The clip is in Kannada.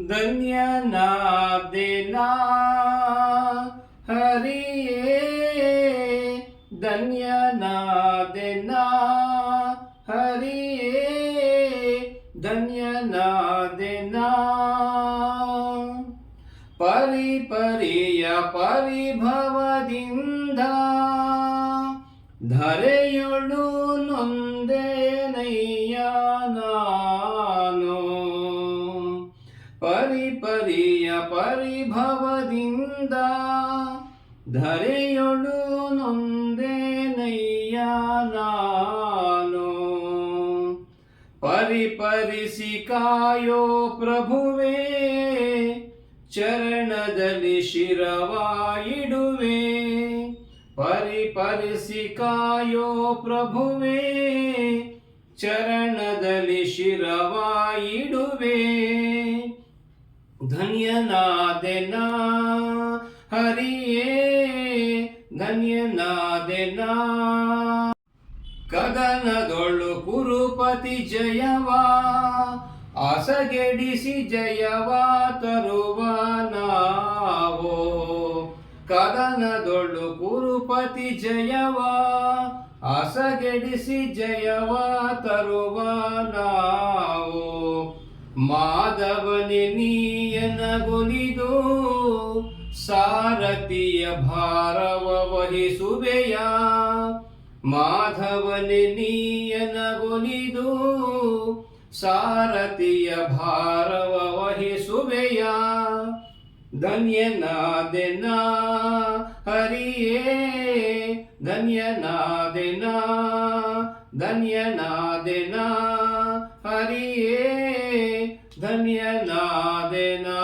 ಧನ್ಯನಾದೆನಾ ಹರಿಯೇ ಧನ್ಯನಾದೆನಾ ಹರಿಯೇ ಧನ್ಯನಾದೆನಾ ಪರಿಪರಿಯ ಪರಿಭವದಿಂದ ಧರೆಯೊಳು ನೊಂದೇನಯ್ಯ ನಾನು ಪರಿಪರಿಯ ಪರಿಭವದಿಂದ ಧರೆಯೊಳು ನೊಂದೇನಯ್ಯ ನಾನು ಪರಿಪರಿಸಿ ಕಾಯೋ ಪ್ರಭುವೇ ಚರಣದಲ್ಲಿ ಶಿರವಾಯಿಡುವೆ ಪರಿಪರಿಸಿ ಕಾಯೋ ಪ್ರಭುವೇ ಚರಣದಲ್ಲಿ ಶಿರವಾಯಿಡುವೆ ಧನ್ಯನಾದೆನಾ ಹರಿಯೇ ಧನ್ಯನಾದೆನಾ ಕದನದೊಳು ಕುರುಪತಿ ಜಯವಾ ಆಸಗೆಡಿಸಿ ಜಯವಾ ತರುವ ನಾವೋ ಕದನದೊಳು ಕುರುಪತಿ ಜಯವಾ ಆಸಗೆಡಿಸಿ ಜಯವಾ ತರುವ ನಾವು ಮಾಧವನೆ ನೀಯನಗೊಲಿದು ಸಾರಥಿಯ ಭಾರವ ವಹಿಸುವೆಯ ಮಾಧವನೆ ನೀಯನಗೊಲಿದು ಸಾರಥಿಯ ಭಾರವ ವಹಿಸುವೆಯ ಧನ್ಯನಾದೆನಾ ಹರಿಯೇ ಧನ್ಯನಾದೆನಾ ಧನ್ಯನಾದೆನಾ ಹರಿಯೇ ಧನ್ಯನಾದೆನಾ